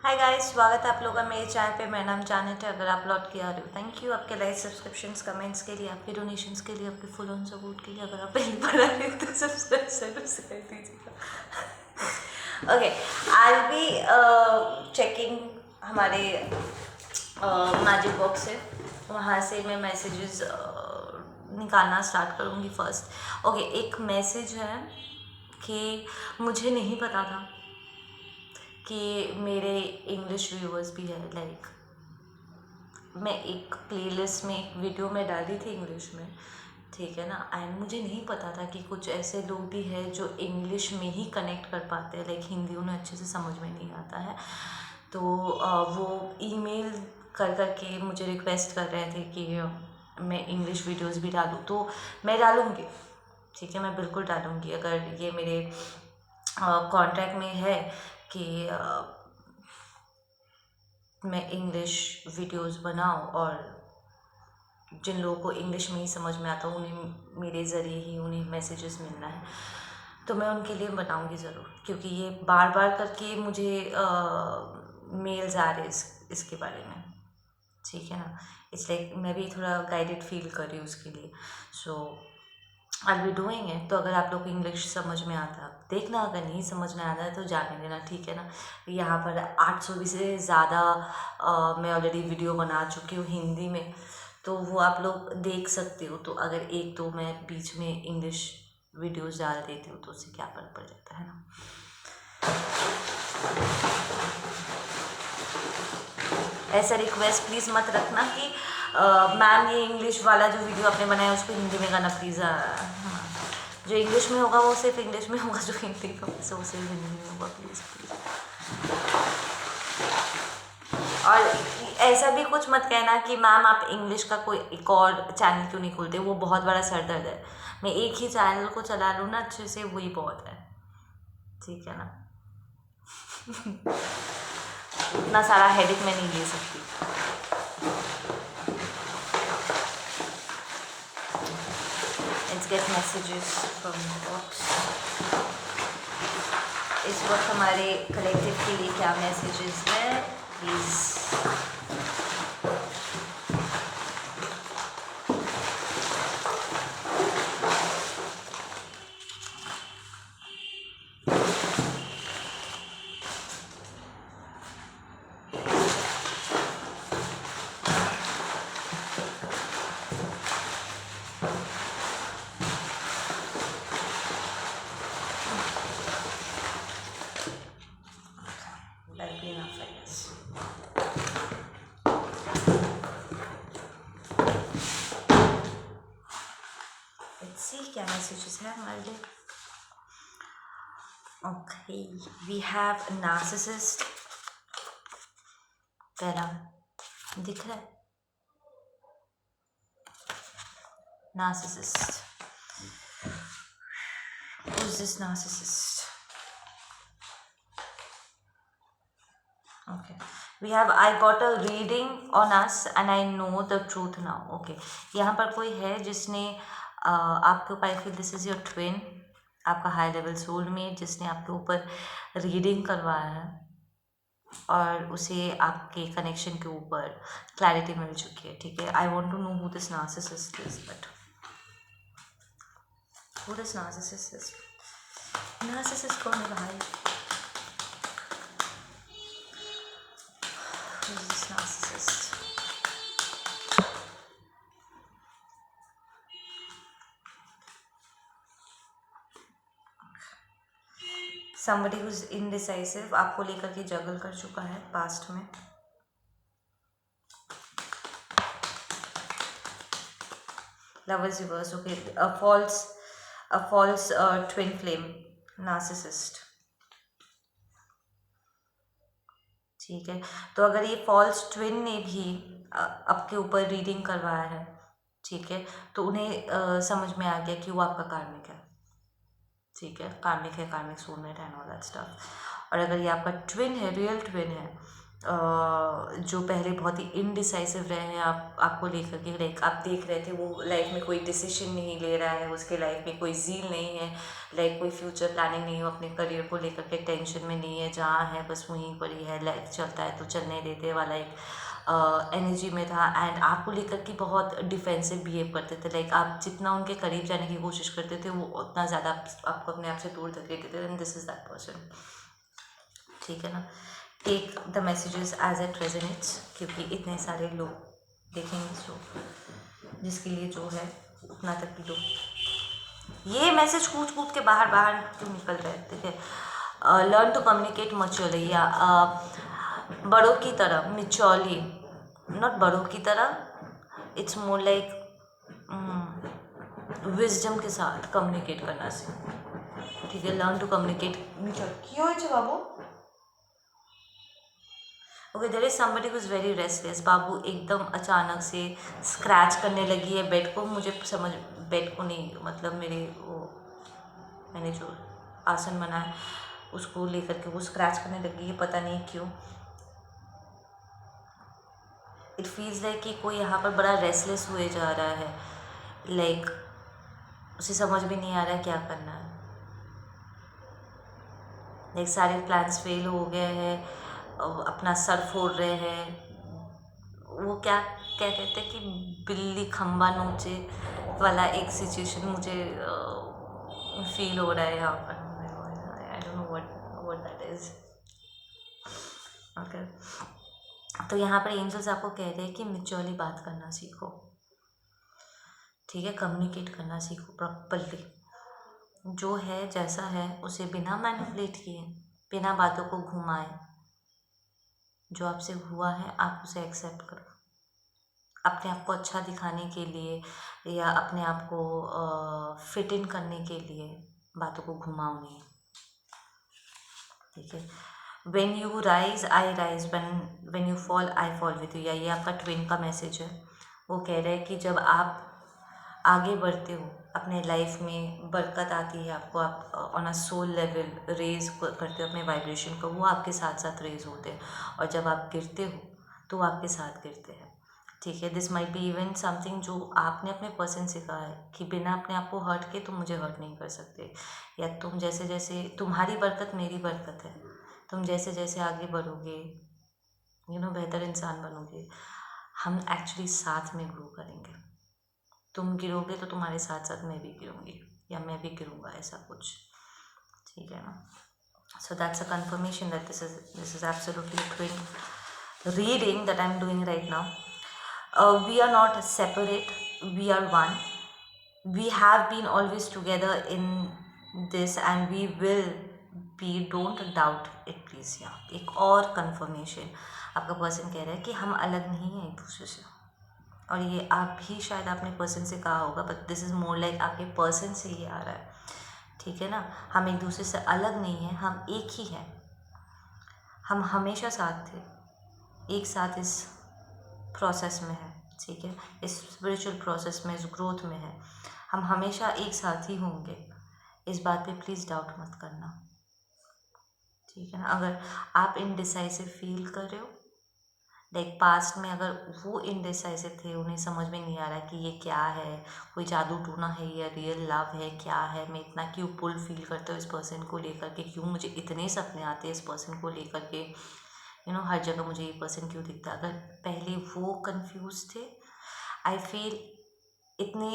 Hi guys, स्वागत है आप लोगों का मेरे चैनल पे। मेरा नाम जानत है। अगर आप लौट के आ रहे हो, थैंक यू आपके लाइक, सब्सक्रिप्शंस, कमेंट्स के लिए, आपके डोनेशंस के लिए, आपके फुल ऑन सपोर्ट के लिए। अगर आप पहली बार आ रहे हो तो सब्सक्राइब जरूर से कर दीजिएगा। ओके, आई बी चेकिंग हमारे मैजिक बॉक्स से, वहाँ से मैं मैसेजेस निकालना स्टार्ट करूँगी फर्स्ट। ओके, एक मैसेज है कि मुझे नहीं पता था कि मेरे इंग्लिश व्यूअर्स भी है। लाइक मैं एक प्लेलिस्ट में एक वीडियो में डाली थी इंग्लिश में, ठीक है ना। एंड मुझे नहीं पता था कि कुछ ऐसे लोग भी हैं जो इंग्लिश में ही कनेक्ट कर पाते हैं, लाइक हिंदी उन्हें अच्छे से समझ में नहीं आता है। तो वो ईमेल कर के मुझे रिक्वेस्ट कर रहे थे कि मैं इंग्लिश वीडियोस भी डालूँ। तो मैं डालूँगी, ठीक है, मैं बिल्कुल डालूँगी। अगर ये मेरे कॉन्ट्रैक्ट में है कि मैं इंग्लिश वीडियोस बनाऊँ और जिन लोगों को इंग्लिश में ही समझ में आता है उन्हें मेरे ज़रिए ही उन्हें मैसेजेस मिलना है, तो मैं उनके लिए बनाऊँगी ज़रूर। क्योंकि ये बार बार करके मुझे मेल्स आ रहे इसके बारे में, ठीक है ना। इसलिए मैं भी थोड़ा गाइडेड फील कर रही हूँ उसके लिए। सो आई बी डूइंग है। तो अगर आप लोग को इंग्लिश समझ में आता है देखना, अगर नहीं समझ में आता है तो जाने देना, ठीक है ना। यहाँ पर 800 से ज़्यादा मैं ऑलरेडी वीडियो बना चुकी हूँ हिंदी में, तो वो आप लोग देख सकते हो। तो अगर एक दो मैं बीच में इंग्लिश वीडियोस डाल देती हूँ तो उससे क्या फ़र्क पड़ जाता है ना। ऐसा रिक्वेस्ट प्लीज़ मत रखना कि मैम ये इंग्लिश वाला जो वीडियो आपने बनाया उसको हिंदी में गाना प्लीज़। हाँ, जो इंग्लिश में होगा वो सिर्फ इंग्लिश में होगा, जो हिंदी का वो सिर्फ हिंदी में होगा, प्लीज़ प्लीज़। और ऐसा भी कुछ मत कहना कि मैम आप इंग्लिश का कोई एक और चैनल क्यों नहीं खोलते, वो बहुत बड़ा सर दर्द है। मैं एक ही चैनल को चला लूँ ना अच्छे से, वही बहुत है, ठीक है ना। इतना सारा हेडेक मैं नहीं ले सकती। Let's get messages from box. इस वक्त हमारे कलेक्टिव के लिए क्या मैसेजेस हैं please. That'll be enough, I guess. Let's see क्या मैसेजेस हैं हमारे लिए। Okay, we have narcissist. पहला दिख रहा है, narcissist. Who is this narcissist? Okay, we have I got a reading on us and I know the truth now. Okay, यहाँ पर कोई है जिसने आपके ऊपर, I feel this is your twin, आपका हाई लेवल सोलमेट, जिसने आपके ऊपर रीडिंग करवाया है और उसे आपके कनेक्शन के ऊपर क्लैरिटी मिल चुकी है, ठीक है। I want to know who this narcissist is, but who this narcissist is. Narcissist कौन है भाई? Who is this narcissist? Somebody who's indecisive, आपको लेकर के जगल कर चुका है पास्ट में। Lovers reverse, okay. A false twin flame, narcissist, ठीक है। तो अगर ये फॉल्स ट्विन ने भी आपके ऊपर रीडिंग करवाया है, ठीक है, तो उन्हें समझ में आ गया कि वो आपका कार्मिक है, ठीक है। कार्मिक है, कार्मिक soulmate and all that stuff. और अगर ये आपका ट्विन है, रियल ट्विन है, जो पहले बहुत ही इनडिसाइसिव रहे हैं आपको लेकर के, लाइक आप देख रहे थे वो लाइफ में कोई डिसीजन नहीं ले रहा है, उसके लाइफ में कोई ज़ील नहीं है, लाइक कोई फ्यूचर प्लानिंग नहीं हो, अपने करियर को लेकर के टेंशन में नहीं है, जहाँ है बस वहीं पर ही है, लाइफ चलता है तो चलने देते वाला एक एनर्जी में था। एंड आपको लेकर के बहुत डिफेंसिव बिहेव करते थे, लाइक आप जितना उनके करीब जाने की कोशिश करते थे वो उतना ज़्यादा आपको अपने आप से दूर धकेलते थे। And this is that person, ठीक है ना। Take the messages as it resonates, क्योंकि इतने सारे लोग देखेंगे शो, जिसके लिए जो है उतना तक भी लो। ये मैसेज कूद कूद के बाहर बाहर क्यों निकल रहे हैं, ठीक है। लर्न टू कम्युनिकेट मच्योरली, या बड़ों की तरह, मिच्योरली, नॉट बड़ों की तरह, इट्स मोर लाइक विजडम के साथ कम्युनिकेट करना सीखो, ठीक है। लर्न टू कम्युनिकेट क्यों है बाबू। Okay, there is somebody who is very restless. बाबू एकदम अचानक से स्क्रैच करने लगी है बेड को, मुझे समझ, बेड को नहीं, मतलब मेरे वो मैंने जो आसन बनाया उसको लेकर के वो स्क्रैच करने लगी है, पता नहीं क्यों। इट फील्स लाइक कि कोई यहाँ पर बड़ा रेस्टलेस हुए जा रहा है, लाइक उसे समझ भी नहीं आ रहा है क्या करना है, लाइक सारे प्लान्स फेल हो गए हैं, अपना सर फोड़ रहे हैं। वो क्या कहते थे कि बिल्ली खंबा नोचे वाला एक सिचुएशन मुझे फील हो रहा है यहाँ पर। I don't know what that is. Okay, तो यहाँ पर एंजल्स आपको कह रहे हैं कि मैच्योरली बात करना सीखो, ठीक है। कम्युनिकेट करना सीखो प्रॉपर्ली, जो है जैसा है उसे बिना मैनिपुलेट किए, बिना बातों को घुमाए, जो आपसे हुआ है आप उसे एक्सेप्ट करो। अपने आप को अच्छा दिखाने के लिए या अपने आप को फिट इन करने के लिए बातों को घुमाओ नहीं, ठीक है। When you rise I rise, when you fall I fall with you, या ये आपका ट्विन का मैसेज है। वो कह रहे हैं कि जब आप आगे बढ़ते हो अपने लाइफ में, बरकत आती है आपको, आप on a soul level raise करते हो अपने वाइब्रेशन को, वो आपके साथ साथ रेज होते हैं, और जब आप गिरते हो तो वो आपके साथ गिरते हैं, ठीक है। This might be even something जो आपने अपने पर्सन से कहा है कि बिना अपने आप को हर्ट के तुम मुझे हर्ट नहीं कर सकते, या तुम जैसे जैसे, तुम्हारी बरकत मेरी बरकत है, तुम जैसे जैसे आगे बढ़ोगे, बेहतर इंसान बनोगे, हम एक्चुअली साथ में ग्रो करेंगे। तुम गिरोगे तो तुम्हारे साथ साथ मैं भी गिरूंगी, या मैं भी गिरूंगा, ऐसा कुछ, ठीक है ना। So that's a confirmation that this is absolutely a twin reading that I'm doing right now. We are not separate, we are one. We have been always together in this and we will be, don't doubt it please। एक और confirmation आपका person कह रहा है कि हम अलग नहीं हैं एक दूसरे से, और ये आप भी शायद अपने पर्सन से कहा होगा, but this is more like आपके पर्सन से ये आ रहा है, ठीक है ना। हम एक दूसरे से अलग नहीं हैं, हम एक ही हैं, हम हमेशा साथ थे, एक साथ इस प्रोसेस में है, ठीक है, इस स्पिरिचुअल प्रोसेस में, इस ग्रोथ में है, हम हमेशा एक साथ ही होंगे। इस बात पे प्लीज़ डाउट मत करना, ठीक है ना। अगर आप इनडिसाइसिव फील कर रहे हो, लाइक पास्ट में अगर वो इनडिसाइसिव थे, उन्हें समझ में नहीं आ रहा कि ये क्या है, कोई जादू टूना है या रियल लव है, क्या है, मैं इतना क्यों पुल फील करता हूँ इस पर्सन को लेकर के, क्यों मुझे इतने सपने आते हैं इस पर्सन को लेकर के, हर जगह मुझे ये पर्सन क्यों दिखता है। अगर पहले वो कंफ्यूज थे, आई फील इतने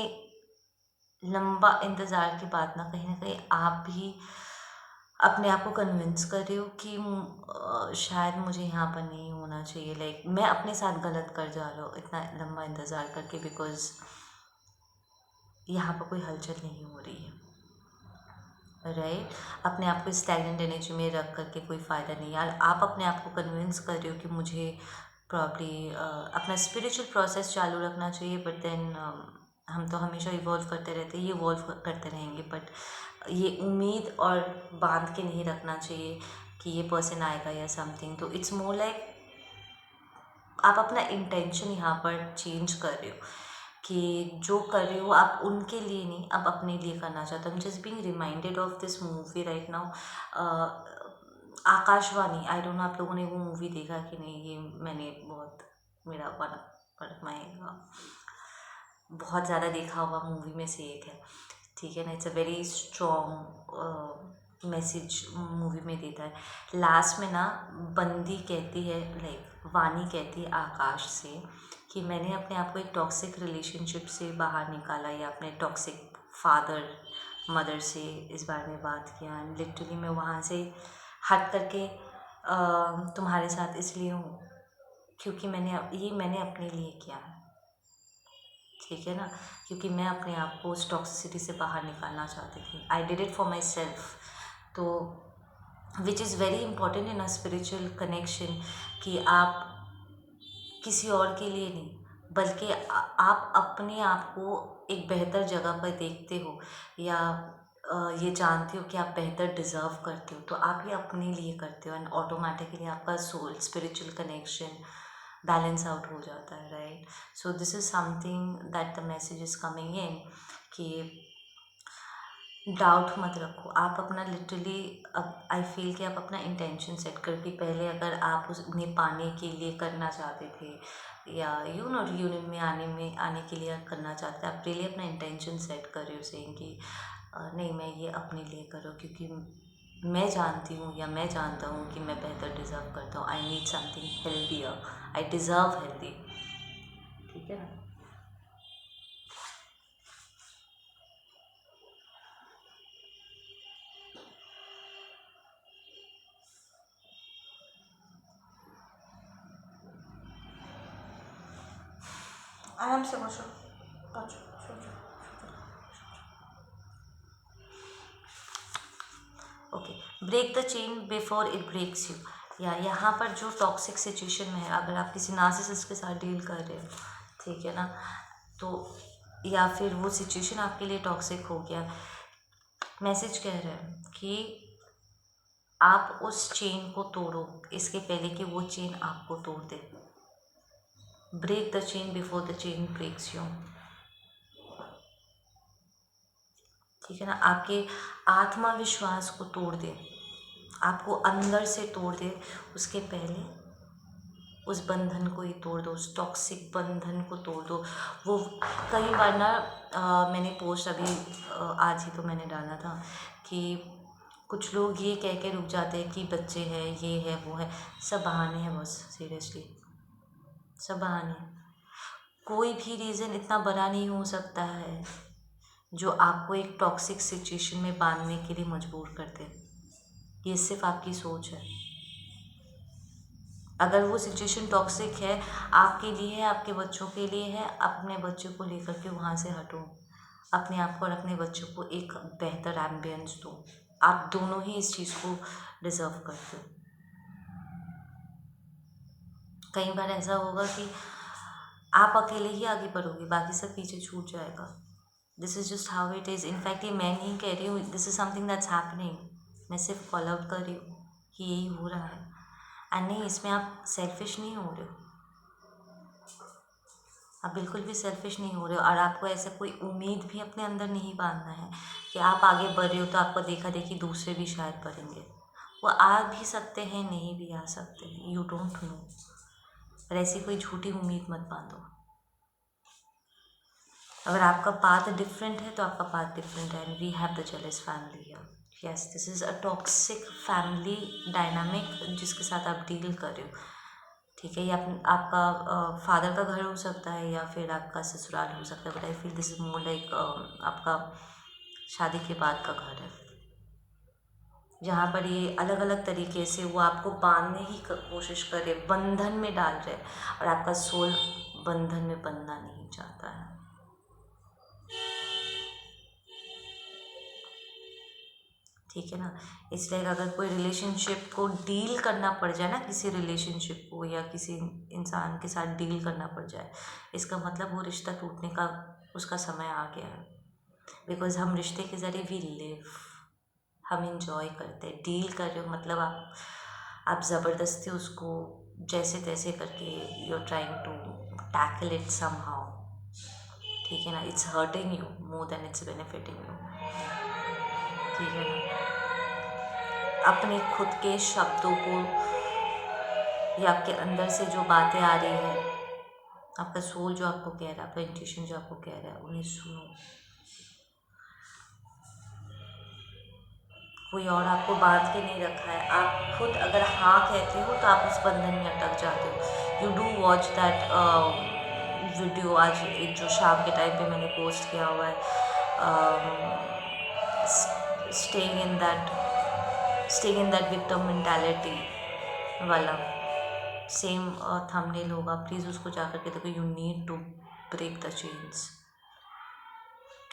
लंबा इंतज़ार के बाद ना कहीं आप भी अपने आप को कन्विंस कर रहे हो कि शायद मुझे यहाँ पर नहीं होना चाहिए, लाइक मैं अपने साथ गलत कर जा रहा हूँ इतना लंबा इंतज़ार करके, बिकॉज़ यहाँ पर कोई हलचल नहीं हो रही है, राइट। अपने आप को स्टैग्नेंट एनर्जी में रख करके कोई फ़ायदा नहीं है। आप अपने आप को कन्विंस कर रहे हो कि मुझे प्रॉब्ली अपना स्पिरिचुअल प्रोसेस चालू रखना चाहिए, बट देन हम तो हमेशा इवॉल्व करते रहते हैं, ये इवॉल्व करते रहेंगे, बट ये उम्मीद और बांध के नहीं रखना चाहिए कि ये पर्सन आएगा या समथिंग। तो इट्स मोर लाइक आप अपना इंटेंशन यहाँ पर चेंज कर रहे हो, कि जो कर रहे हो आप उनके लिए नहीं, आप अपने लिए करना चाहते हो। Just being reminded of this movie right now. Akashvani, I don't know आप लोगों ने वो मूवी देखा कि नहीं, ये मैंने बहुत, मेरा वन ऑफ माई बहुत ज़्यादा देखा हुआ मूवी में से एक है, ठीक है ना। It's a very strong message movie में देता है। लास्ट में ना बंदी कहती है, लाइक वानी कहती है आकाश से कि मैंने अपने आप को एक टॉक्सिक रिलेशनशिप से बाहर निकाला, या अपने टॉक्सिक फादर मदर से इस बारे में बात किया, एंड लिटरली मैं वहाँ से हट करके तुम्हारे साथ इसलिए हूँ क्योंकि मैंने अपने लिए किया है, ठीक है ना, क्योंकि मैं अपने आप को उस टॉक्सिसिटी से बाहर निकालना चाहती थी। I did it for myself. तो which is very important in a spiritual connection, कि आप किसी और के लिए नहीं, बल्कि आप अपने आप को एक बेहतर जगह पर देखते हो, या ये जानते हो कि आप बेहतर डिज़र्व करते हो, तो आप ये अपने लिए करते हो, एंड ऑटोमेटिकली आपका soul spiritual connection balance out हो जाता है, right. So this is something that the message is coming in, कि डाउट मत रखो। आप अपना लिटरली, अब आई फील कि आप अपना इंटेंशन सेट कर, कि पहले अगर आप उन्हें पाने के लिए करना चाहते थे, या रियूनियन में आने के लिए करना चाहते थे, आप रियली अपना इंटेंशन सेट कर रहे हो, सेइंग कि नहीं, मैं ये अपने लिए कर रहा हूँ क्योंकि मैं जानती हूँ या मैं जानता हूँ कि मैं बेहतर डिज़र्व करता हूँ। I need something healthier, I deserve healthy, ठीक है ना। आराम से बसो, okay. Break the chain before it breaks you, या यहाँ पर जो टॉक्सिक सिचुएशन में है, अगर आप किसी नार्सिसिस्ट के साथ डील कर रहे हो, ठीक है ना, तो या फिर वो सिचुएशन आपके लिए टॉक्सिक हो गया, मैसेज कह रहे हैं कि आप उस चेन को तोड़ो इसके पहले कि वो चेन आपको तोड़ दे। Break the chain before the chain breaks you, ठीक है ना। आपके आत्मविश्वास को तोड़ दे, आपको अंदर से तोड़ दे, उसके पहले उस बंधन को ही तोड़ दो, उस टॉक्सिक बंधन को तोड़ दो। वो कई बार ना मैंने पोस्ट अभी आज ही तो मैंने डाला था कि कुछ लोग ये कह के रुक जाते हैं कि बच्चे हैं, ये है, वो है, सब बहाने हैं बस, सीरियसली सब बहाने हैं। कोई भी रीज़न इतना बड़ा नहीं हो सकता है जो आपको एक टॉक्सिक सिचुएशन में बांधने के लिए मजबूर कर दे। ये सिर्फ आपकी सोच है। अगर वो सिचुएशन टॉक्सिक है, आपके लिए है, आपके बच्चों के लिए है, अपने बच्चों को लेकर के वहाँ से हटो, अपने आप को और अपने बच्चों को एक बेहतर एम्बियंस दो। आप दोनों ही इस चीज़ को डिज़र्व करते हो। कई बार ऐसा होगा कि आप अकेले ही आगे बढ़ोगे, बाकी सब पीछे छूट जाएगा। This is just how it is. In fact ये मैं नहीं कह रही हूँ, this is something that's happening. मैं सिर्फ कॉल आउट कर रही हूँ कि यही हो रहा है, एंड नहीं, इसमें आप सेल्फिश नहीं हो रहे हो, आप बिल्कुल भी सेल्फिश नहीं हो रहे हो। और आपको ऐसा कोई उम्मीद भी अपने अंदर नहीं बांधना है कि आप आगे बढ़ रहे हो तो आपको देखा देखी दूसरे भी शायद बढ़ेंगे। वो आ भी सकते हैं, नहीं भी आ सकते हैं, यू डोंट नो। पर ऐसी कोई झूठी उम्मीद मत बांधो। अगर आपका पाथ डिफरेंट है तो आपका पाथ डिफरेंट है, and we have the jealous family here. Yes, this is a toxic family dynamic जिसके साथ आप डील कर रहे हो, ठीक है। ये आपका फादर का घर हो सकता है, या फिर आपका ससुराल हो सकता है, but I feel this is more like आपका शादी के बाद का घर है, जहाँ पर ये अलग अलग तरीके से वो आपको बांधने की कोशिश कर रहे, बंधन में डाल रहे, और आपका सोल बंधन में बंधना नहीं चाहता है। ठीक है ना। इसलिए अगर कोई रिलेशनशिप को डील करना पड़ जाए ना, किसी रिलेशनशिप को या किसी इंसान के साथ डील करना पड़ जाए, इसका मतलब वो रिश्ता टूटने का उसका समय आ गया है। बिकॉज हम रिश्ते के ज़रिए वी लिव, हम इंजॉय करते हैं। डील कर रहे हो मतलब आप ज़बरदस्ती उसको जैसे तैसे करके you are trying to tackle it somehow, ठीक है ना। It's hurting you more than it's benefiting you, ठीक है ना। अपने खुद के शब्दों को या आपके अंदर से जो बातें आ रही है, आपका सोल जो आपको कह रहा है, आपका इंट्यूशन जो आपको कह रहा है, उन्हें सुनो। कोई और आपको बांध के नहीं रखा है। आप खुद अगर हाँ कहते हो तो आप उस बंधन में अटक जाते हो। You do watch that video, आज एक जो शाम के टाइम पे मैंने पोस्ट किया हुआ है, staying in that victim mentality वाला सेम थंबनेल होगा, प्लीज़ उसको जा करके देखो। You need to break the chains.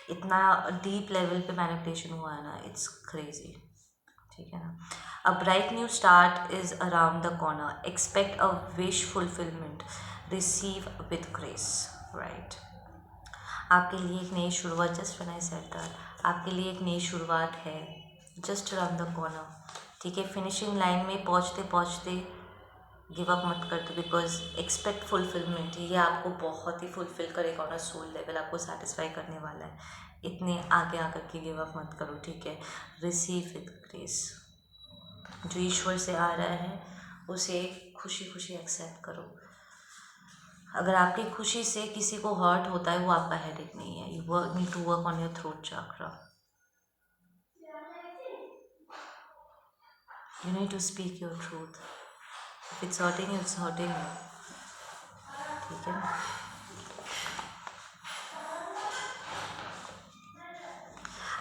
इतना डीप लेवल पे मैनिपुलेशन हुआ है ना, इट्स क्रेजी। ठीक है ना। A bright new start is around the corner, expect a wish fulfilment, receive with grace, right. आपके लिए एक नई शुरुआत, just when I said that, आपके लिए एक नई शुरुआत है जस्ट अराउंड द कॉर्नर। ठीक है, फिनिशिंग लाइन में पहुँचते पहुँचते गिव अप मत कर दो, बिकॉज एक्सपेक्ट फुलफिलमेंट, ये आपको बहुत ही फुलफिल करेगा ऑन अ सोल लेवल, आपको सेटिस्फाई करने वाला है। इतने आगे आकर के गिव अप मत करो। ठीक है, रिसीव विद ग्रेस, जो ईश्वर से आ रहा है उसे खुशी खुशी एक्सेप्ट करो। अगर आपकी खुशी से किसी को हर्ट होता है, वो आपका हेडेक नहीं है। You need to work on your throat chakra. You need to speak your truth. If it's hurting you, it's hurting you. ठीक है ना।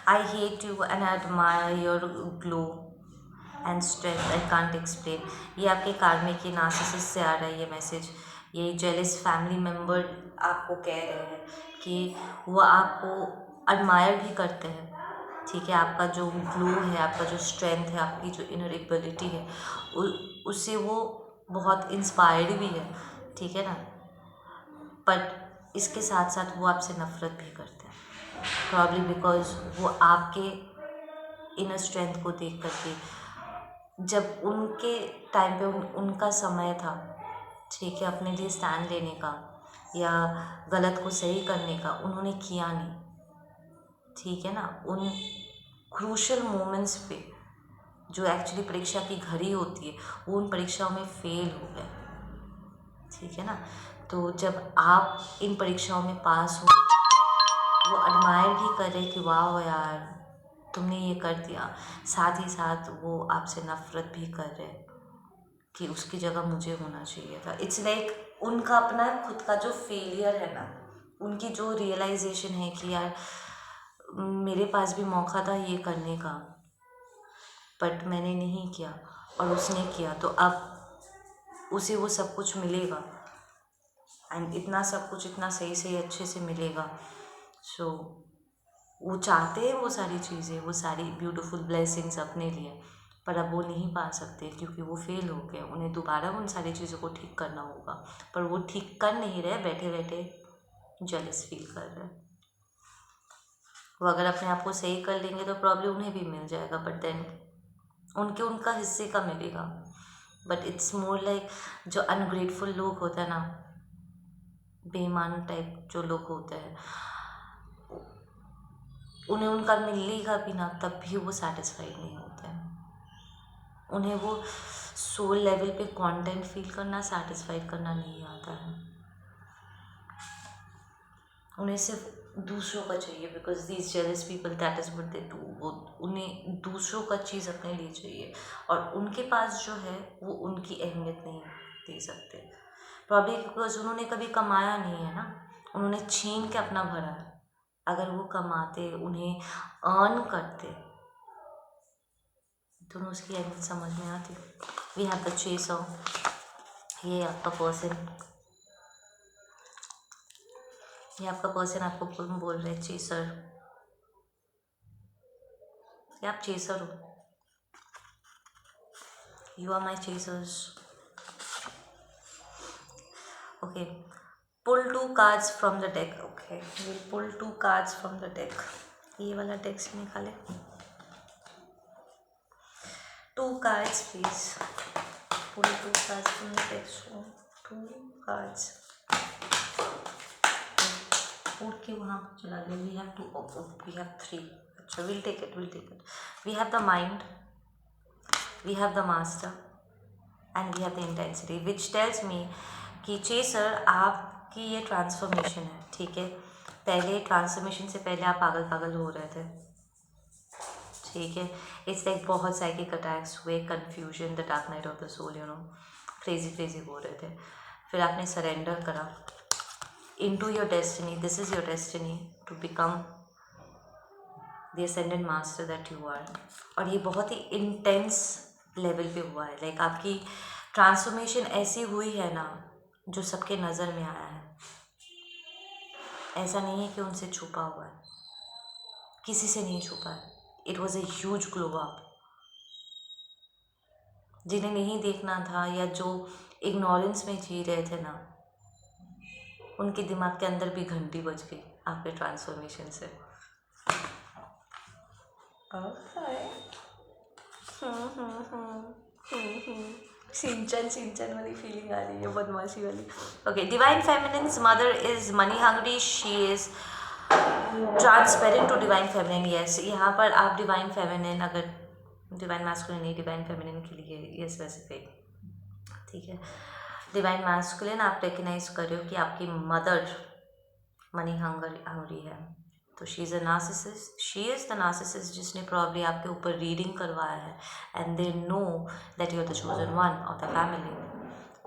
I hate you and I admire your glow and strength I can't explain। ये आपके कार्मिक के narcissist से आ रहा है ये मैसेज। ये जेलस फैमिली मेम्बर आपको कह रहे हैं कि वो आपको एडमायर भी करते हैं। ठीक है, आपका जो ग्लो है, आपका जो स्ट्रेंथ है, आपकी जो इनर एबिलिटी है, उससे वो बहुत इंस्पायर्ड भी है। ठीक है ना। बट इसके साथ साथ वो आपसे नफ़रत भी करते हैं, प्रॉब्ली बिकॉज वो आपके इनर स्ट्रेंथ को देख करके, जब उनके टाइम पे उनका समय था, ठीक है, अपने लिए स्टैंड लेने का या गलत को सही करने का, उन्होंने किया नहीं। ठीक है ना। उन क्रूशल मोमेंट्स पे जो एक्चुअली परीक्षा की घड़ी होती है, वो उन परीक्षाओं में फेल हो गए। ठीक है ना। तो जब आप इन परीक्षाओं में पास हो, वो एडमायर भी कर रहे कि वाह यार तुमने ये कर दिया, साथ ही साथ वो आपसे नफ़रत भी कर रहे कि उसकी जगह मुझे होना चाहिए था। इट्स लाइक उनका अपना खुद का जो फेलियर है ना, उनकी जो रियलाइजेशन है कि यार मेरे पास भी मौका था ये करने का, बट मैंने नहीं किया और उसने किया, तो अब उसे वो सब कुछ मिलेगा एंड इतना सब कुछ इतना सही सही अच्छे से मिलेगा। सो वो चाहते हैं वो सारी चीज़ें, वो सारी ब्यूटीफुल ब्लेसिंग्स अपने लिए, पर अब वो नहीं पा सकते क्योंकि वो फेल हो गए। उन्हें दोबारा उन सारी चीज़ों को ठीक करना होगा, पर वो ठीक कर नहीं रहे, बैठे बैठे जेलस फील कर रहे हैं। वो अगर अपने आप को सही कर लेंगे तो प्रॉब्लम उन्हें भी मिल जाएगा, बट देन उनका हिस्से का मिलेगा। बट इट्स मोर लाइक जो अनग्रेटफुल लोग होते हैं ना, बेईमान टाइप जो लोग होते हैं, उन्हें उनका मिलेगा भी ना, तब भी वो सेटिस्फाइड नहीं होते हैं। उन्हें वो सोल लेवल पे कंटेंट फील करना, सेटिस्फाइड करना नहीं आता है। उन्हें सिर्फ दूसरों का चाहिए, because these jealous people that is what they do. वो उन्हें दूसरों का चीज़ अपने लिए चाहिए, और उनके पास जो है वो उनकी अहमियत नहीं दे सकते, प्रॉब्लम बिकॉज उन्होंने कभी कमाया नहीं है ना, उन्होंने छीन के अपना भरा है। अगर वो कमाते, उन्हें अर्न करते, तो उसकी अहमियत समझ में आती। वी हैव द चेसर, ये आपका पर्सन, ये आपका पर्सन आपको बोल रहे चेसर, ये आप चेसर हो, you are my chasers. Okay, pull 2 cards from the deck। Okay, we'll pull 2 cards from the deck। ये वाला डेक से निकाले 2 cards please। pull 2 cards from the deck। so 2 cards उड़ के वहाँ चला गया। we have 2, we have 3। अच्छा, we'll take it। we have the mind, we have the master and we have the intensity which tells me कि chaser आपकी ये transformation है, ठीक है। पहले ट्रांसफॉर्मेशन से पहले आप पागल पागल हो रहे थे, ठीक है। इट्स लाइक बहुत साइकिक अटैक्स हुए, confusion, the dark night of the soul, you know, crazy crazy हो रहे थे। फिर आपने सरेंडर करा into your destiny. This is your destiny to become the ascendant master that you are. और ये बहुत ही इंटेंस लेवल पे हुआ है। लाइक आपकी ट्रांसफॉर्मेशन ऐसी हुई है ना जो सबके नज़र में आया है। ऐसा नहीं है कि उनसे छुपा हुआ है, किसी से नहीं छुपा है। It was a huge glow up. जिन्हें नहीं देखना था या जो इग्नोरेंस में जी रहे थे ना, उनके दिमाग के अंदर भी घंटी बज गई आपके ट्रांसफॉर्मेशन से। सिंचन वाली फीलिंग आ रही है, बदमाशी वाली। Okay, divine feminines mother is money hungry, she is transparent to divine feminine. Yes, यहाँ पर आप डिवाइन फेमिनिन, अगर डिवाइन मैस्कुलिन नहीं, डिवाइन फेमिनिन के लिए ये स्पेसिफिक, ठीक है। डिवाइन मैस्कुलिन आप रिकग्नाइज कर रहे हो कि आपकी मदर मनी हंग्री है, तो she is a narcissist, she is the narcissist जिसने प्रॉब्ली आपके ऊपर रीडिंग करवाया है and they know that you are the chosen one of the family,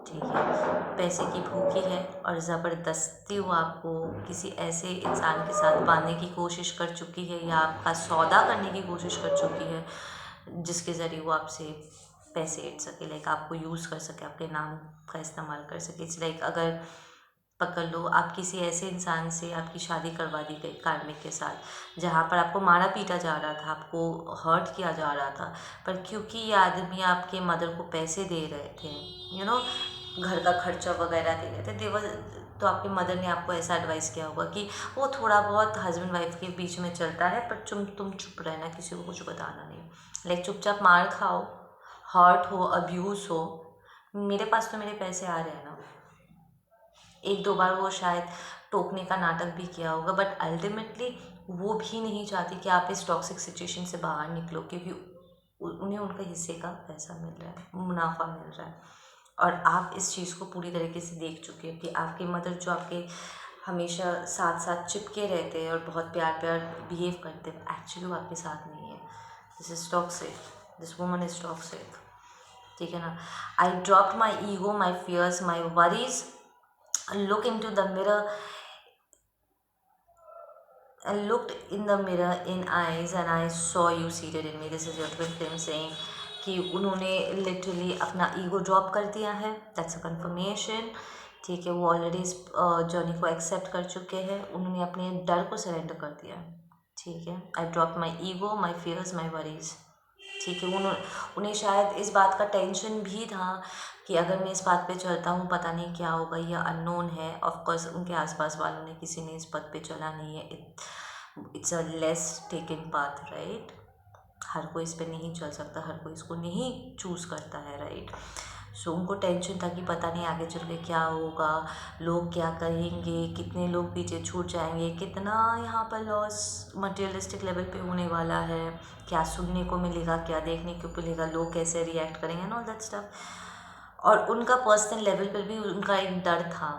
ठीक है। पैसे की भूखी है और ज़बरदस्ती वो आपको किसी ऐसे इंसान के साथ बांधने की कोशिश कर चुकी है या आपका सौदा करने की कोशिश कर चुकी है जिसके ज़रिए वो आपसे पैसे ऐड सके, लाइक आपको यूज़ कर सके, आपके नाम का इस्तेमाल कर सके। इट्स लाइक अगर पकड़ लो आप किसी ऐसे इंसान से आपकी शादी करवा दी गई कार्मिक के साथ, जहाँ पर आपको मारा पीटा जा रहा था, आपको हर्ट किया जा रहा था, पर क्योंकि ये आदमी आपके मदर को पैसे दे रहे थे, यू नो, घर का खर्चा वगैरह दे रहे थे, देवर, तो आपकी मदर ने आपको ऐसा एडवाइस किया होगा कि वो थोड़ा बहुत हस्बैंड वाइफ के बीच में चलता है, पर तुम चुप रहना, किसी को कुछ बताना नहीं, लाइक चुपचाप मार खाओ, हर्ट हो, अब्यूज़ हो, मेरे पास तो मेरे पैसे आ रहे हैं ना। एक दो बार वो शायद टोकने का नाटक भी किया होगा, बट अल्टीमेटली वो भी नहीं चाहती कि आप इस टॉक्सिक सिचुएशन से बाहर निकलो, क्योंकि उन्हें उनका हिस्से का पैसा मिल रहा है, मुनाफा मिल रहा है। और आप इस चीज़ को पूरी तरीके से देख चुके हो कि आपकी मदर जो आपके हमेशा साथ साथ चिपके रहते हैं और बहुत प्यार प्यार बिहेव करते हैं, एक्चुअली वो आपके साथ नहीं है। This is toxic, this woman is toxic, ठीक है ना। I dropped my ego, my fears, my worries, look into the mirror and looked in the mirror in eyes and I saw you seated in me. This is your twin flame saying कि उन्होंने literally अपना ego drop कर दिया है। That's a conformation, ठीक है। वो already इस जर्नी को एक्सेप्ट कर चुके हैं, उन्होंने अपने डर को सरेंडर कर दिया, ठीक है। I drop my ego, my fears, my worries, ठीक है। उन्हें शायद इस बात का टेंशन भी था कि अगर मैं इस बात पे चलता हूँ पता नहीं क्या होगा, यह अननोन है। ऑफकोर्स उनके आसपास वालों ने किसी ने इस पद पे चला नहीं है, it's a less taken path, right. हर कोई इस पे नहीं चल सकता, हर कोई इसको नहीं चूज़ करता है, राइट। सो उनको टेंशन था कि पता नहीं आगे चल के क्या होगा, लोग क्या कहेंगे, कितने लोग पीछे छूट जाएंगे, कितना यहाँ पर लॉस मटेरियलिस्टिक लेवल पे होने वाला है, क्या सुनने को मिलेगा, क्या देखने को मिलेगा, लोग कैसे रिएक्ट करेंगे, एंड ऑल दैट स्टफ। और उनका पर्सनल लेवल पर भी उनका एक डर था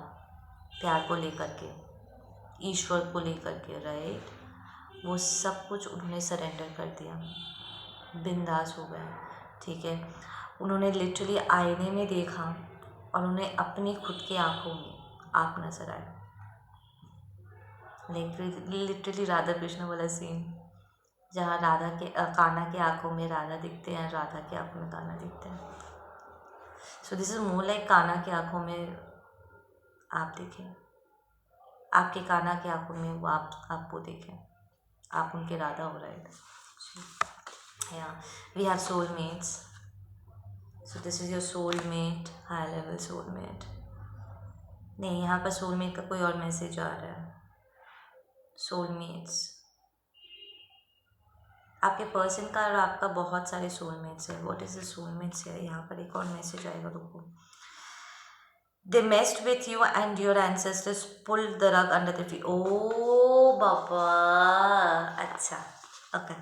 प्यार को लेकर के, ईश्वर को लेकर के, राइट। वो सब कुछ उन्होंने सरेंडर कर दिया, बिंदास हो गए, ठीक है। उन्होंने लिटरली आईने में देखा और उन्हें अपनी खुद की आंखों में आप नजर आए, लिटरली राधा कृष्ण वाला सीन, जहाँ राधा के कान्हा के आंखों में राधा दिखते हैं, राधा के आंखों में कान्हा दिखते हैं। सो this is more like Kanha की आंखों में आप देखें, आपके कान्हा की आंखों में वो आपको देखें, आप उनके राधा हो रहे थे। Yeah, we have soulmates. So this is your soulmate, high level soulmate. नहीं, यहाँ पर soulmate का कोई और मैसेज आ रहा है। soulmates, आपके पर्सन का और आपका बहुत सारे soulmates है। What is the soulmates है? यहाँ पर एक और मैसेज आएगा, रुको। They messed with you and your ancestors pulled the rug under their feet. ओ बाबा, अच्छा, ओके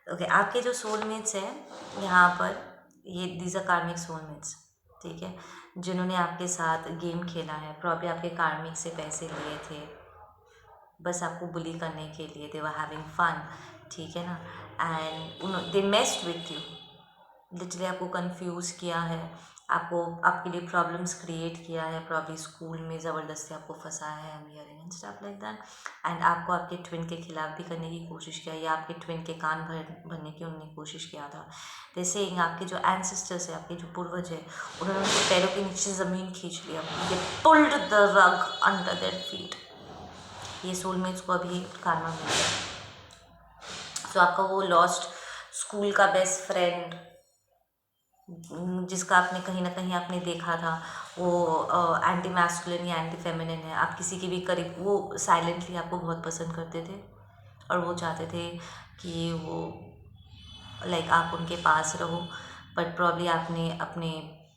ओके। आपके जो सोलमेट्स हैं यहाँ पर ये दीज आर कार्मिक सोलमेट्स, ठीक है, जिन्होंने आपके साथ गेम खेला है, प्रॉब्लम आपके कार्मिक से पैसे लिए थे बस आपको बुली करने के लिए, दे वर हैविंग फन, ठीक है ना, and they messed with you, literally आपको कंफ्यूज किया है, आपको आपके लिए प्रॉब्लम्स क्रिएट किया है, प्रॉब्लम स्कूल में ज़बरदस्ती आपको फंसाया है, आई am hearing and stuff like that, and आपको आपके ट्विन के खिलाफ भी करने की कोशिश किया, या आपके ट्विन के कान भरने की उन्होंने कोशिश किया था। जैसे आपके जो एंसेस्टर्स है, आपके जो पूर्वज है, उन्होंने उनके पैरों के नीचे ज़मीन खींच लिया, दे pulled the rug under their feet. ये सोलमेट्स को अभी karma मिल गया। सो आपका वो लॉस्ट स्कूल का बेस्ट फ्रेंड, जिसका आपने कहीं ना कहीं आपने देखा था, वो एंटी मैस्कुलिन या एंटी फेमिनिन है, आप किसी के भी करीब, वो साइलेंटली आपको बहुत पसंद करते थे और वो चाहते थे कि वो लाइक आप उनके पास रहो, बट प्रॉब्ली आपने अपने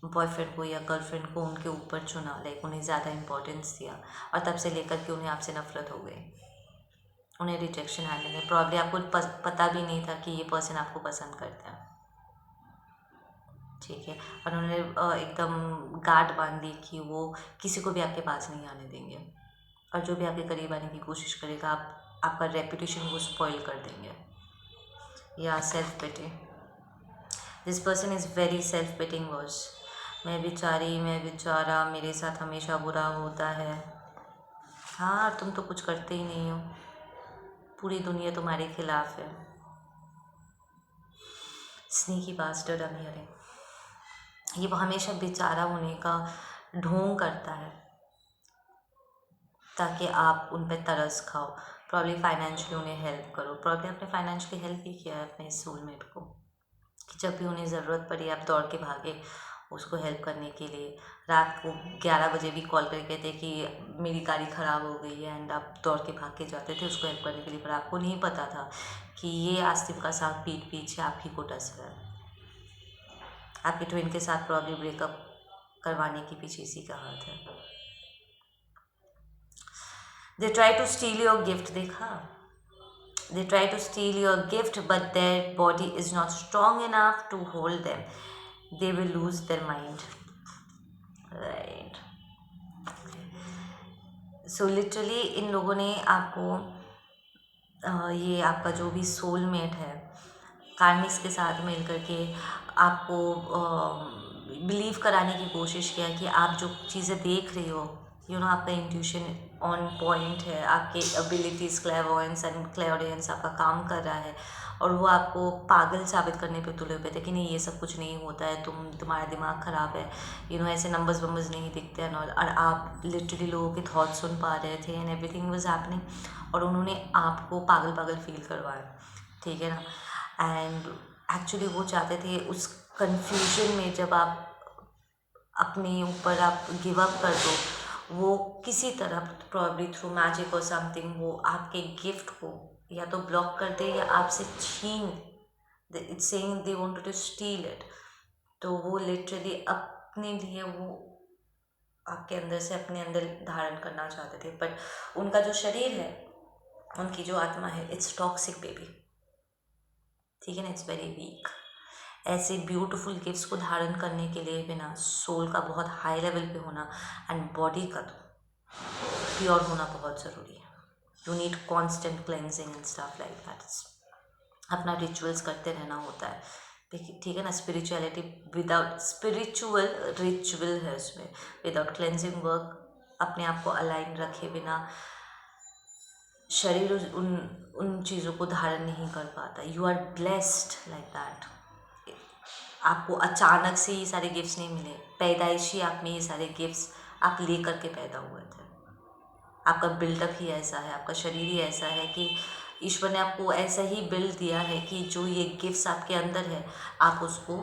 बॉयफ्रेंड को या गर्लफ्रेंड को उनके ऊपर चुना, लाइक उन्हें ज़्यादा इंपॉर्टेंस दिया, और तब से लेकर के उन्हें आपसे नफरत हो गई, उन्हें रिजेक्शन हैंडल है, प्रॉब्ली आपको पता भी नहीं था कि ये पर्सन आपको पसंद करता है, ठीक है, और उन्होंने एकदम गार्ड बांध ली कि वो किसी को भी आपके पास नहीं आने देंगे, और जो भी आपके करीब आने की कोशिश करेगा आपका रेपुटेशन वो स्पॉइल कर देंगे। या self pity, this person is very self pitying worse, मैं बेचारा, मेरे साथ हमेशा बुरा होता है, हाँ तुम तो कुछ करते ही नहीं हो, पूरी दुनिया तुम्हारे खिलाफ है, sneaky bastard I am hearing. ये वो हमेशा बेचारा होने का ढोंग करता है ताकि आप उन पर तरस खाओ, प्रॉब्ली फाइनेंशियली उन्हें हेल्प करो, प्रॉब्ली आपने फाइनेंशियली हेल्प भी किया है अपने सोलमेट को, कि जब भी उन्हें ज़रूरत पड़ी आप दौड़ के भागे उसको हेल्प करने के लिए, रात को 11 बजे भी कॉल करके कहते कि मेरी गाड़ी ख़राब हो गई है, एंड आप दौड़ के भाग के जाते थे उसको हेल्प करने के लिए, पर आपको नहीं पता था कि ये आसिफ का साथ पीठ पीछे आप ही को डस रहा है, आपके ट्विन के साथ प्रॉब्ली ब्रेकअप करवाने के पीछे इसी का हाथ है। They try to steal your gift, देखा, they try to steal your gift but their body is not strong enough to hold them, they will lose their mind, right? So literally इन लोगों ने आपको ये आपका जो भी सोलमेट है karmics के साथ मिल करके आपको बिलीव कराने की कोशिश किया कि आप जो चीज़ें देख रही हो, आपका इंट्यूशन ऑन पॉइंट है, आपके एबिलिटीज़ क्लेवोयंस एंड क्लेरियंस आपका काम कर रहा है, और वो आपको पागल साबित करने पे तुले हुए थे कि नहीं ये सब कुछ नहीं होता है, तुम्हारा दिमाग ख़राब है, ऐसे नंबर्स वंबर्स नहीं दिखते हैं, और आप लिटरली लोगों के थॉट्स सुन पा रहे थे एंड एवरीथिंग वाज हैपनिंग, और उन्होंने आपको पागल पागल फील करवाया, ठीक है ना, एंड एक्चुअली वो चाहते थे उस कन्फ्यूजन में जब आप अपने ऊपर आप गिव अप कर दो, वो किसी तरह प्रॉब्ली थ्रू मैजिक और समथिंग वो आपके गिफ्ट को या तो ब्लॉक कर दे या आपसे छीन, it's saying they wanted to steal it, तो वो लिटरली अपने लिए वो आपके अंदर से अपने अंदर धारण करना चाहते थे, बट उनका जो शरीर है, उनकी जो आत्मा है, इट्स टॉक्सिक बेबी, ठीक है ना, इट्स वेरी वीक। ऐसे ब्यूटीफुल गिफ्ट्स को धारण करने के लिए बिना सोल का बहुत हाई लेवल पे होना एंड बॉडी का तो प्योर होना बहुत ज़रूरी है, you need constant cleansing and stuff like that, अपना रिचुअल्स करते रहना होता है, ठीक है ना, स्पिरिचुअलिटी विदाउट स्पिरिचुअल रिचुअल है उसमें, विदाउट क्लेंजिंग वर्क अपने आप को अलाइन रखे बिना शरीर उन चीज़ों को धारण नहीं कर पाता, you are blessed like that, आपको अचानक से ये सारे गिफ्ट्स नहीं मिले, पैदाइशी आप में ये सारे गिफ्ट्स आप लेकर के पैदा हुए थे, आपका बिल्डअप ही ऐसा है, आपका शरीर ही ऐसा है कि ईश्वर ने आपको ऐसा ही बिल्ड दिया है कि जो ये गिफ्ट्स आपके अंदर है आप उसको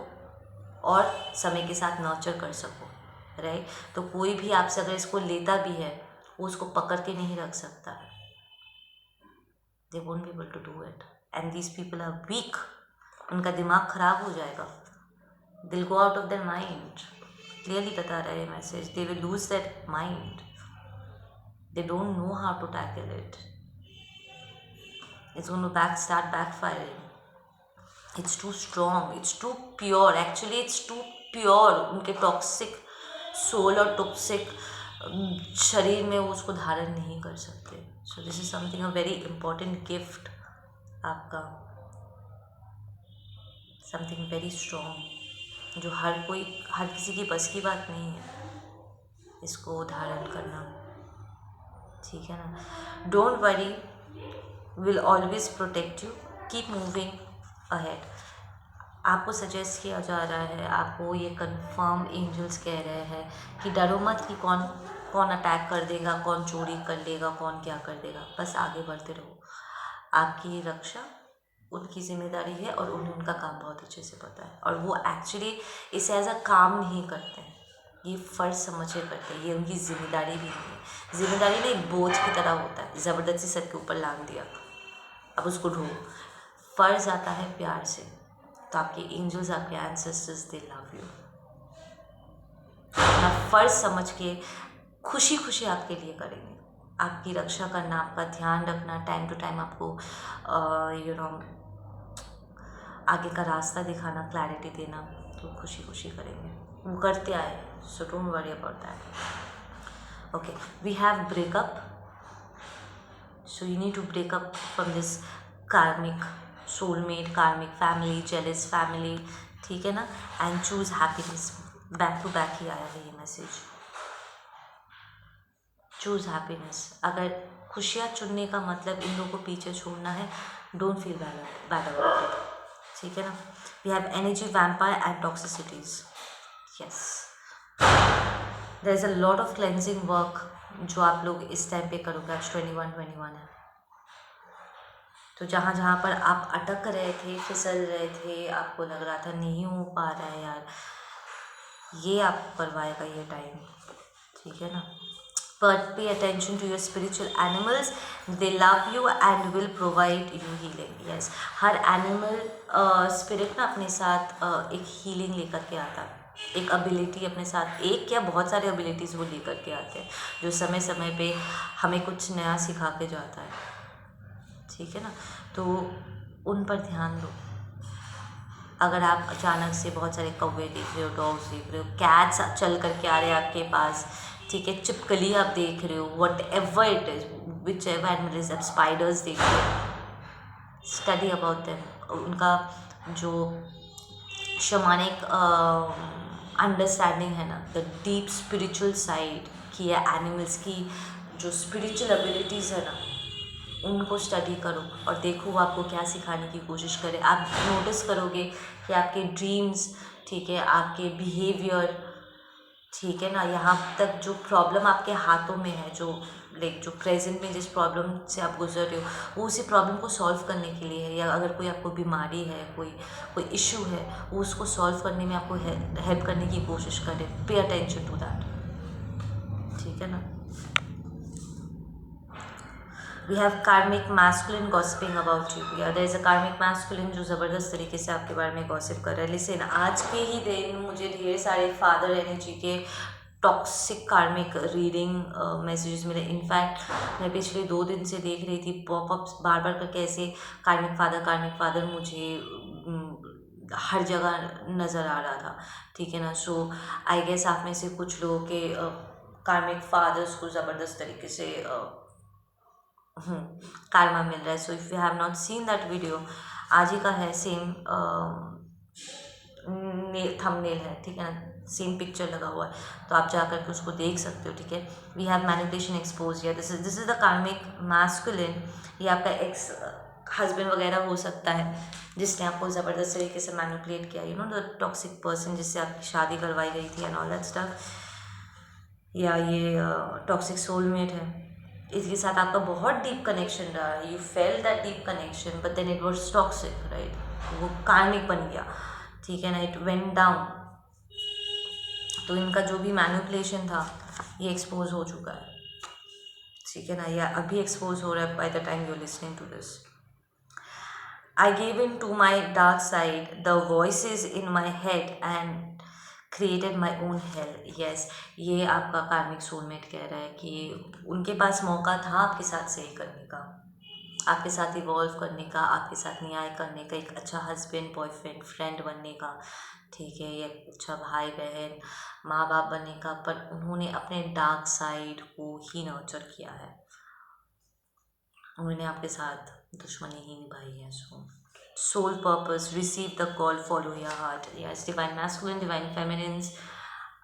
और समय के साथ नर्चर कर सको, राइट। तो कोई भी आपसे अगर इसको लेता भी है वो उसको पकड़ के नहीं रख सकता है, they won't be able to do it, and these people are weak, उनका दिमाग खराब हो जाएगा, they'll go out of their mind, clearly बता रहा है message, they will lose their mind, they don't know how to tackle it, it's going to start backfiring, it's too strong, it's too pure, actually it's too pure. उनके toxic soul और toxic शरीर में वो उसको धारण नहीं कर सकते। So this is something a very important gift आपका, समथिंग वेरी स्ट्रॉन्ग, जो हर किसी की बस की बात नहीं है इसको धारण करना, ठीक है ना। Don't worry, will always protect you, keep moving ahead. आपको सजेस्ट किया जा रहा है, आपको ये कंफर्म एंजल्स कह रहे हैं कि डरो मत कि कौन कौन अटैक कर देगा, कौन चोरी कर लेगा, कौन क्या कर देगा, बस आगे बढ़ते रहो। आपकी रक्षा उनकी जिम्मेदारी है और उन्हें उनका काम बहुत अच्छे से पता है, और वो एक्चुअली इसे एज अ काम नहीं करते हैं, ये फ़र्ज समझ के करते हैं, ये उनकी जिम्मेदारी भी नहीं है। जिम्मेदारी ना एक बोझ की तरह होता है, ज़बरदस्ती सर के ऊपर लाद दिया, अब उसको ढो। फ़र्ज आता है प्यार से, तो आपके एंजल्स, आपके एंसेस्टर्स, दे लव यू, अपना फ़र्ज समझ के खुशी खुशी आपके लिए करेंगे, आपकी रक्षा करना, आपका ध्यान रखना, टाइम टू टाइम आपको आगे का रास्ता दिखाना, क्लैरिटी देना, तो खुशी खुशी करेंगे, वो करते आए। So don't worry about that. Okay, we have breakup, so you need to breakup from this karmic soulmate, karmic family, jealous family, ठीक है ना, and choose happiness. Back to back ही आया है ये मैसेज, चूज हैप्पीनेस। अगर खुशियाँ चुनने का मतलब इन लोगों को पीछे छोड़ना है, don't feel bad about it, ठीक है ना। We have energy, vampire and toxicities, yes, there is a lot of cleansing work जो आप लोग इस टाइम पे करोगे। आज 21 है, तो जहाँ जहाँ पर आप अटक रहे थे, फिसल रहे थे, आपको लग रहा था नहीं हो पा रहा है यार, ये आपको करवाएगा ये टाइम, ठीक है ना। But pay attention to your spiritual animals. They love you and will provide you healing. Yes, her animal spirit ना अपने साथ एक हीलिंग लेकर के आता है, एक एबिलिटी अपने साथ, एक या बहुत सारे एबिलिटीज़ वो लेकर के आते हैं, जो समय समय पे हमें कुछ नया सिखा के जाता है, ठीक है ना। तो उन पर ध्यान दो। अगर आप अचानक से बहुत सारे कौवे देख रहे हो, डॉग्स देख रहे हो, कैट्स चल करके आ रहे हैं आपके पास, ठीक है, छिपकली आप देख रहे हो, what ever it is, which ever animal is, आप स्पाइडर्स देख रहे हो, स्टडी अबाउट देम। उनका जो शमानिक अंडरस्टैंडिंग है ना, द डीप स्पिरिचुअल साइड की या एनिमल्स की जो स्पिरिचुअल एबिलिटीज़ है ना, उनको स्टडी करो और देखो वो आपको क्या सिखाने की कोशिश करे। आप नोटिस करोगे कि आपके ड्रीम्स, ठीक है, आपके बिहेवियर, ठीक है ना, यहाँ तक जो प्रॉब्लम आपके हाथों में है, जो जो प्रेजेंट में जिस प्रॉब्लम से आप गुजर रहे हो, वो उसी प्रॉब्लम को सॉल्व करने के लिए है, या अगर कोई आपको बीमारी है, कोई इशू है, वो उसको सॉल्व करने में आपको हेल्प करने की कोशिश करे। पे अटेंशन टू दैट, ठीक है ना। वी हैव कार्मिक मैस्कुलिन गॉसिपिंग अबाउट यू, या देयर इज अ कार्मिक मैस्कुलिन जो ज़बरदस्त तरीके से आपके बारे में गॉसिप कर रहा है। लिसन, आज के ही दिन मुझे ढेर सारे फादर एनर्जी के टॉक्सिक कार्मिक रीडिंग मैसेजेस मिले। इनफैक्ट मैं पिछले 2 दिन से देख रही थी पॉपअप्स बार बार करके, ऐसे कार्मिक फादर मुझे हर जगह नज़र आ रहा था, ठीक है ना। सो आई गेस आप में से कुछ लोगों के कार्मिक फादर्स को ज़बरदस्त तरीके से कारमा मिल रहा है। So if you have not seen that video, आज ही का है, सेम थंबनेल है, ठीक है ना, सेम पिक्चर लगा हुआ है, तो आप जा करके उसको देख सकते हो, ठीक है। वी हैव मैनिपुलेशन एक्सपोज या दिस इज द कार्मिक मैस्कुलिन। ये आपका एक्स हस्बैंड वगैरह हो सकता है, जिसने आपको ज़बरदस्त तरीके से मैनिपुलेट किया, you know, the toxic person जिससे आपकी शादी करवाई गई थी एंड ऑल दैट स्टफ, या ये टॉक्सिक सोलमेट है, इसके साथ आपका बहुत डीप कनेक्शन रहा है। You felt that deep connection but then it was toxic, right, वो कार्मिक बन गया, ठीक है ना, इट वेंट डाउन। तो इनका जो भी मैनिपुलेशन था ये एक्सपोज हो चुका है, ठीक है ना, या अभी एक्सपोज हो रहा है by the time you listening to this. I gave in to my dark side the voices in my head and created my own hell. Yes, ये आपका कार्मिक सोलमेट कह रहा है कि उनके पास मौका था आपके साथ सही करने का, आपके साथ इवॉल्व करने का, आपके साथ न्याय करने का, एक अच्छा हस्बैंड, बॉयफ्रेंड, फ्रेंड बनने का, ठीक है, या अच्छा भाई बहन, माँ बाप बनने का, पर उन्होंने अपने डार्क साइड को ही नर्चर किया है, उन्होंने आपके साथ दुश्मनी ही निभाई है। So soul purpose, receive the call, follow your heart. Yes, divine masculine, divine feminines,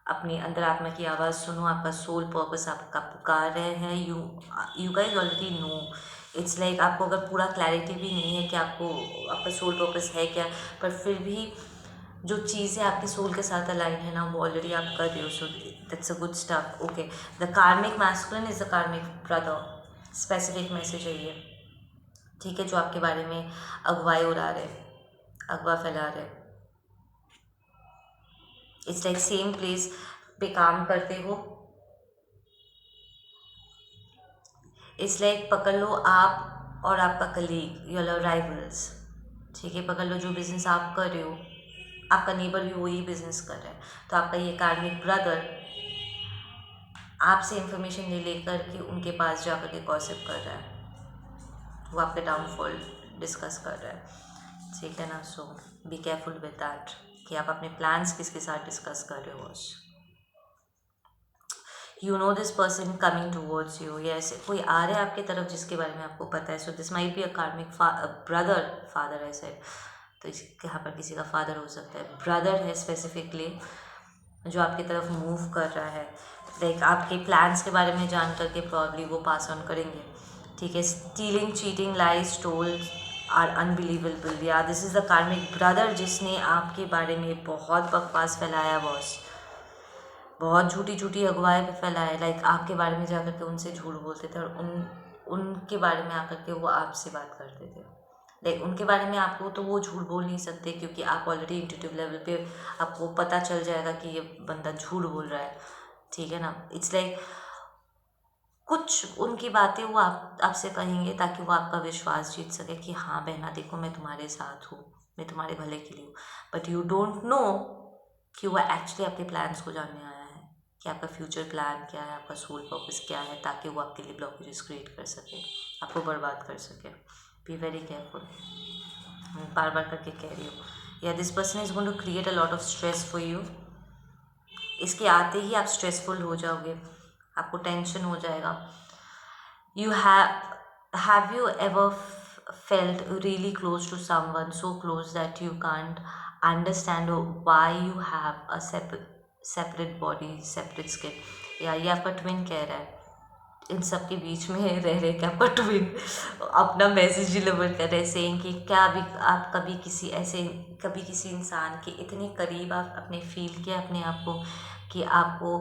अपनी अंतरात्मा की आवाज़ सुनो, आपका सोल पर्पस आपका पुकार रहे हैं। You guys already know. It's like आपको अगर पूरा क्लैरिटी भी नहीं है कि आपको आपका सोल पर्पस है क्या, पर फिर भी जो चीज़ें आपके सोल के साथ अलाइन है ना, वो ऑलरेडी आप कर रहे हो। So that's a good stuff. Okay, the कार्मिक masculine is the karmic brother. Specific message है ये, ठीक है, जो आपके बारे में अगवाई उड़ा रहे, अगवा फैला रहे। इट्स लाइक सेम प्लेस पे काम करते हो, इट्स लाइक पकड़ लो आप और आपका कलीग, योर राइवल्स, ठीक है, पकड़ लो जो बिजनेस आप कर रहे हो, आपका नेबर भी वही बिजनेस कर रहा है, तो आपका ये कार्मिक ब्रदर आपसे इंफॉर्मेशन ले लेकर के उनके पास जा कर के गॉसिप कर रहा है, वो आपके डाउनफॉल डिस्कस कर रहा है, ठीक है ना। सो बी केयरफुल विद दैट कि आप अपने प्लान्स किसके साथ डिस्कस कर रहे हो। You know this person coming towards you, या ऐसे कोई आ रहा है आपकी तरफ जिसके बारे में आपको पता है। So this might be a कार्मिक ब्रदर, फादर है सेड, तो यहाँ पर किसी का फादर हो सकता है, ब्रदर है स्पेसिफिकली, जो आपकी तरफ मूव कर रहा है, लाइक आपके प्लान्स के बारे में जान करके प्रॉब्ली वो पास ऑन करेंगे, ठीक है। Stealing, cheating, lies, told are unbelievable. या this is the karmic brother जिसने आपके बारे में बहुत बकवास फैलाया बॉस, बहुत झूठी झूठी अगुवाई पे फैलाया, लाइक आपके बारे में जा करके उनसे झूठ बोलते थे और उनके बारे में आकर के वो आपसे बात करते थे, लाइक उनके बारे में आपको तो वो झूठ बोल नहीं सकते क्योंकि आप ऑलरेडी इंट्यूटिव लेवल पे आपको पता चल जाएगा कि ये बंदा झूठ बोल रहा है, ठीक है ना। इट्स लाइक कुछ उनकी बातें वो आपसे कहेंगे ताकि वो आपका विश्वास जीत सके कि हाँ बहना देखो मैं तुम्हारे साथ हूँ, मैं तुम्हारे भले के लिए हूँ, बट यू डोंट नो कि वो एक्चुअली आपके प्लान्स को जानने आया है कि आपका फ्यूचर प्लान क्या है, आपका सोल पर्पस क्या है, ताकि वो आपके लिए ब्लॉकेजेस क्रिएट कर सके, आपको बर्बाद कर सके। बी वेरी केयरफुल, बार बार करके कह रही हूँ। या this person is going to create a lot of stress for you. इसके आते ही आप स्ट्रेसफुल हो जाओगे, आपको टेंशन हो जाएगा। You have you ever felt really close to someone, so close that you can't understand why you have a separate body, separate skin? या ये आपका ट्विन कह रहा है, इन सब के बीच में रह रहे क्या आपका ट्विन अपना मैसेज डिलीवर कर रहे, सेइंग कि क्या अभी आप कभी किसी इंसान के इतने करीब आप अपने फील किया अपने आप को कि आपको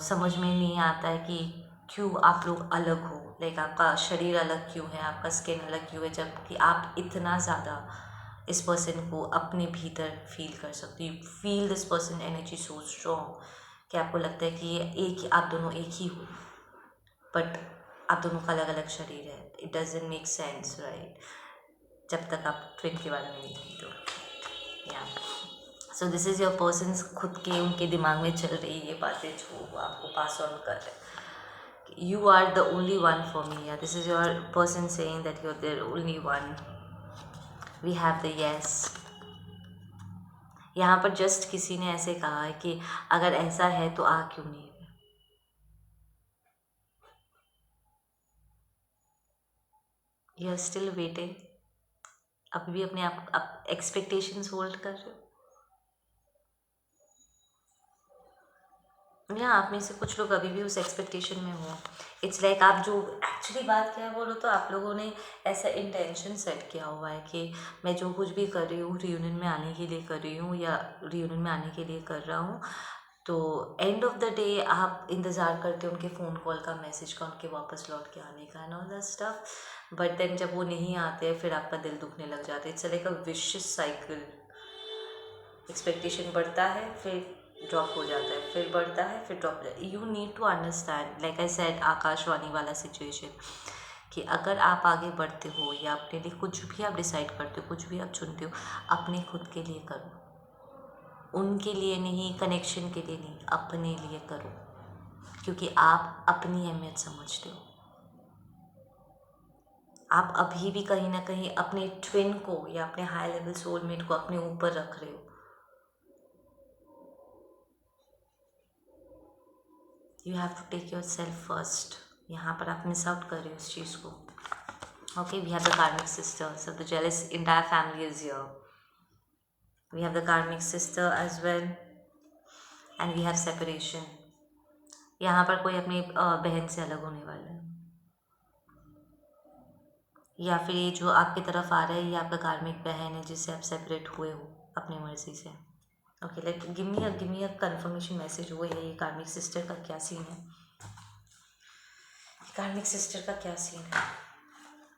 समझ में नहीं आता है कि क्यों आप लोग अलग हो, लाइक आपका शरीर अलग क्यों है, आपका स्किन अलग क्यों है, जबकि आप इतना ज़्यादा इस पर्सन को अपने भीतर फील कर सकते हो। You feel this person energy so strong कि आपको लगता है कि ये एक ही, आप दोनों एक ही हो, बट आप दोनों का अलग अलग शरीर है। It doesn't make sense right, जब तक आप ट्विन के बारे में नहीं जानते हो। या सो दिस इज़ योर पर्सन्स खुद के उनके दिमाग में चल रही ये बातें जो आपको पास ऑन कर रहे हैं। You are the only one for me. Yeah, this is your person saying that you're the only one. We have the yes. यहाँ पर जस्ट किसी ने ऐसे कहा है कि अगर ऐसा है तो आ क्यों नहीं रहे। यू आर स्टिल वेटिंग, अभी भी अपने आप एक्सपेक्टेशंस होल्ड कर रहे हो। या आप में से कुछ लोग अभी भी उस एक्सपेक्टेशन में हो। इट्स लाइक आप जो एक्चुअली बात क्या बोलो तो आप लोगों ने ऐसा इंटेंशन सेट किया हुआ है कि मैं जो कुछ भी कर रही हूँ रियूनियन में आने के लिए कर रही हूँ या रियूनियन में आने के लिए कर रहा हूँ, तो एंड ऑफ द डे आप इंतज़ार करते हो उनके फ़ोन कॉल का, मैसेज का, उनके वापस लौट के आने का and all that stuff, but then जब वो नहीं आते हैं फिर आपका दिल दुखने लग जाता है। It's like a vicious cycle. Expectation बढ़ता है फिर ड्रॉप हो जाता है, फिर बढ़ता है फिर ड्रॉप हो जाता है। You need to understand, like I said, आकाशवाणी वाला सिचुएशन, कि अगर आप आगे बढ़ते हो या अपने लिए कुछ भी आप डिसाइड करते हो, कुछ भी आप चुनते हो, अपने खुद के लिए करो, उनके लिए नहीं, कनेक्शन के लिए नहीं, अपने लिए करो, क्योंकि आप अपनी अहमियत समझते हो। आप अभी भी कहीं ना कहीं अपने ट्विन को या अपने हाई लेवल सोलमेट को अपने ऊपर रख रहे हो। You have to take your self first. यहाँ पर आप मिस आउट कर रहे हो इस चीज़ को। Okay, we have the karmic sister, so the jealous entire family is here. We have the karmic sister as well and we have separation. यहाँ पर कोई अपनी बहन से अलग होने वाला है, या फिर ये जो आपकी तरफ आ रहा है ये आपका कार्मिक बहन है जिससे आप सेपरेट हुए हो अपनी मर्जी से। Okay, like give me a confirmation message. वो है ये कार्मिक सिस्टर का क्या सीन है, कार्मिक सिस्टर का क्या सीन है।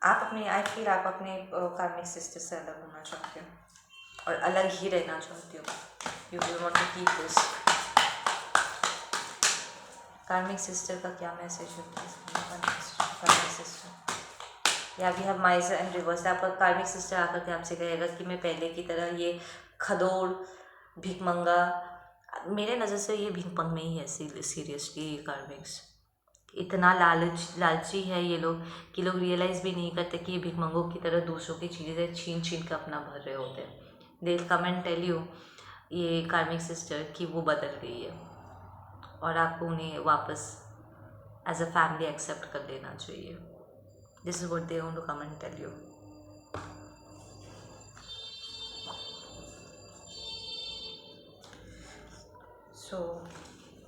आप अपने, आई फील आप अपने कार्मिक सिस्टर से अलग होना चाहते हो और अलग ही रहना चाहते हो। You will want to keep this. Karmic sister का क्या मैसेज होता है कार्मिक सिस्टर। या we have miser and reverse. आपका कार्मिक सिस्टर आकर के आपसे कहेगा कि मैं पहले की तरह ये खदोड़ भिखमंगा, मेरे नज़र से ये भिखमंग में ही है सीरियसली। ये कार्मिक्स इतना लालची है ये लोग कि लोग रियलाइज़ भी नहीं करते कि ये भिखमंगों की तरह दूसरों की चीज़ें छीन छीन कर अपना भर रहे होते हैं। दे कम एंड टेल यू, ये कार्मिक सिस्टर, कि वो बदल गई है और आपको उन्हें वापस एज अ फैमिली एक्सेप्ट कर लेना चाहिए। This is what they want to come and tell you. So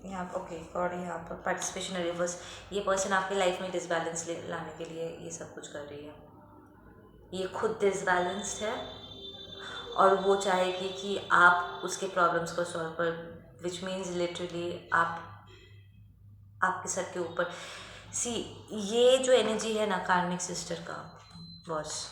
यहाँ ओके और यहाँ पर पार्टिसिपेशन रिवर्स। ये पर्सन आपकी लाइफ में डिसबैलेंस लाने के लिए ये सब कुछ कर रही है। ये खुद डिसबैलेंस्ड है और वो चाहेगी कि आप उसके प्रॉब्लम्स को सॉल्व कर, विच मीन्स लिटरली आप आपके सर के ऊपर। सी, ये जो एनर्जी है ना कार्मिक सिस्टर का बॉस,